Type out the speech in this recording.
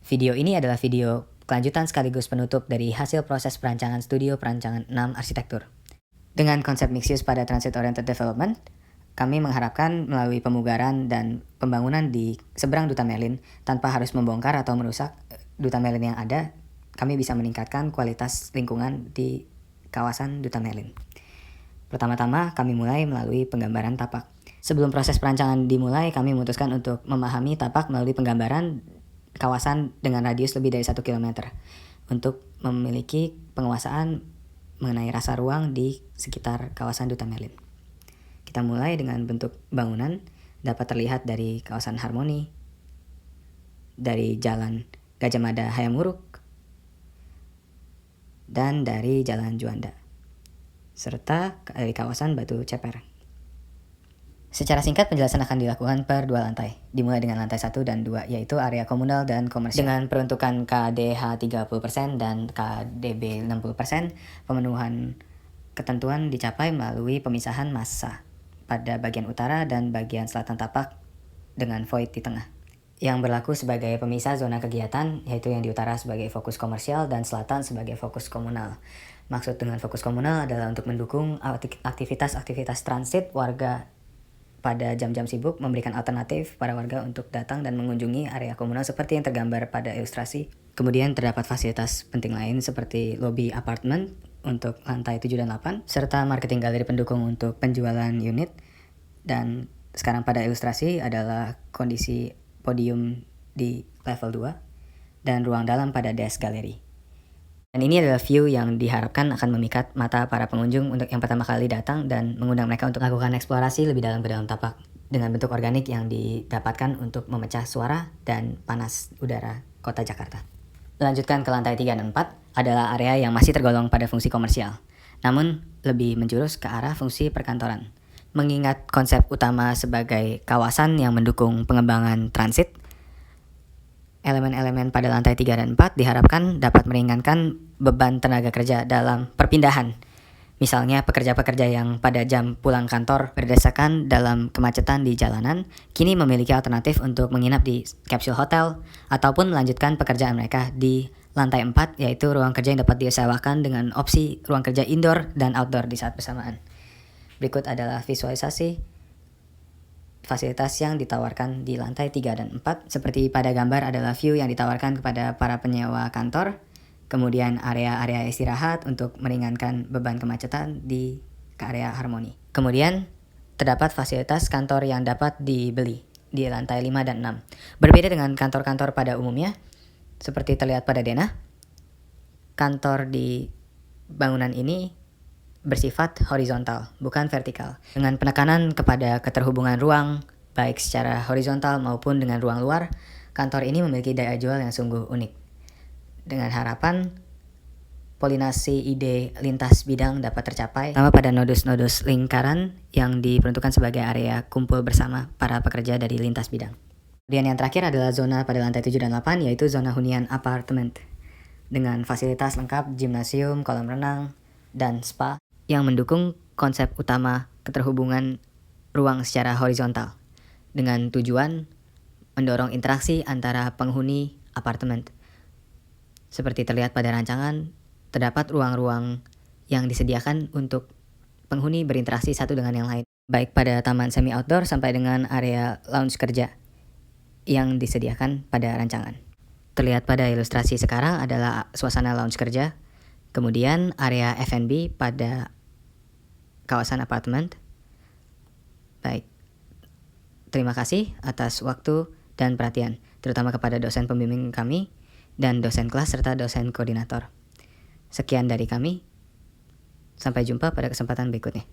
Video ini adalah video kelanjutan sekaligus penutup dari hasil proses perancangan studio perancangan 6 arsitektur. Dengan konsep mixed use pada transit oriented development, kami mengharapkan melalui pemugaran dan pembangunan di seberang Duta Merlin tanpa harus membongkar atau merusak Duta Merlin yang ada, kami bisa meningkatkan kualitas lingkungan di kawasan Duta Merlin. Pertama-tama kami mulai melalui penggambaran tapak. Sebelum proses perancangan dimulai, kami memutuskan untuk memahami tapak melalui penggambaran kawasan dengan radius lebih dari 1 km untuk memiliki penguasaan mengenai rasa ruang di sekitar kawasan Duta Merlin. Kita mulai dengan bentuk bangunan dapat terlihat dari kawasan Harmoni, dari Jalan Gajah Mada Hayamuruk, dan dari Jalan Juanda, serta dari kawasan Batu Ceper. Secara singkat, penjelasan akan dilakukan per 2 lantai, dimulai dengan lantai 1 dan 2, yaitu area komunal dan komersial. Dengan peruntukan KDH 30% dan KDB 60%, pemenuhan ketentuan dicapai melalui pemisahan massa pada bagian utara dan bagian selatan tapak dengan void di tengah, yang berlaku sebagai pemisah zona kegiatan, yaitu yang di utara sebagai fokus komersial dan selatan sebagai fokus komunal. Maksud dengan fokus komunal adalah untuk mendukung aktivitas-aktivitas transit warga pada jam-jam sibuk, memberikan alternatif para warga untuk datang dan mengunjungi area komunal seperti yang tergambar pada ilustrasi. Kemudian terdapat fasilitas penting lain seperti lobi apartemen untuk lantai 7 dan 8, serta marketing galeri pendukung untuk penjualan unit. Dan sekarang pada ilustrasi adalah kondisi podium di level 2 dan ruang dalam pada desk galeri. Dan ini adalah view yang diharapkan akan memikat mata para pengunjung untuk yang pertama kali datang dan mengundang mereka untuk melakukan eksplorasi lebih dalam ke dalam tapak dengan bentuk organik yang didapatkan untuk memecah suara dan panas udara kota Jakarta. Lanjutkan ke lantai 3 dan 4 adalah area yang masih tergolong pada fungsi komersial, namun lebih menjurus ke arah fungsi perkantoran. Mengingat konsep utama sebagai kawasan yang mendukung pengembangan transit, elemen-elemen pada lantai 3 dan 4 diharapkan dapat meringankan beban tenaga kerja dalam perpindahan. Misalnya pekerja-pekerja yang pada jam pulang kantor berdesakan dalam kemacetan di jalanan, kini memiliki alternatif untuk menginap di capsule hotel ataupun melanjutkan pekerjaan mereka di lantai 4, yaitu ruang kerja yang dapat disewakan dengan opsi ruang kerja indoor dan outdoor di saat bersamaan. Berikut adalah visualisasi fasilitas yang ditawarkan di lantai 3 dan 4. Seperti pada gambar adalah view yang ditawarkan kepada para penyewa kantor. Kemudian area-area istirahat untuk meringankan beban kemacetan di area Harmoni. Kemudian terdapat fasilitas kantor yang dapat dibeli di lantai 5 dan 6. Berbeda dengan kantor-kantor pada umumnya, seperti terlihat pada denah, kantor di bangunan ini bersifat horizontal, bukan vertikal. Dengan penekanan kepada keterhubungan ruang, baik secara horizontal maupun dengan ruang luar, kantor ini memiliki daya jual yang sungguh unik. Dengan harapan, polinasi ide lintas bidang dapat tercapai, terutama pada nodus-nodus lingkaran yang diperuntukkan sebagai area kumpul bersama para pekerja dari lintas bidang. Kemudian yang terakhir adalah zona pada lantai 7 dan 8, yaitu zona hunian apartemen, dengan fasilitas lengkap gimnasium, kolam renang, dan spa, yang mendukung konsep utama keterhubungan ruang secara horizontal dengan tujuan mendorong interaksi antara penghuni apartemen. Seperti terlihat pada rancangan, terdapat ruang-ruang yang disediakan untuk penghuni berinteraksi satu dengan yang lain, baik pada taman semi outdoor sampai dengan area lounge kerja yang disediakan pada rancangan. Terlihat pada ilustrasi sekarang adalah suasana lounge kerja, kemudian area F&B pada kawasan apartemen. Baik, terima kasih atas waktu dan perhatian, terutama kepada dosen pembimbing kami dan dosen kelas serta dosen koordinator. Sekian dari kami, sampai jumpa pada kesempatan berikutnya.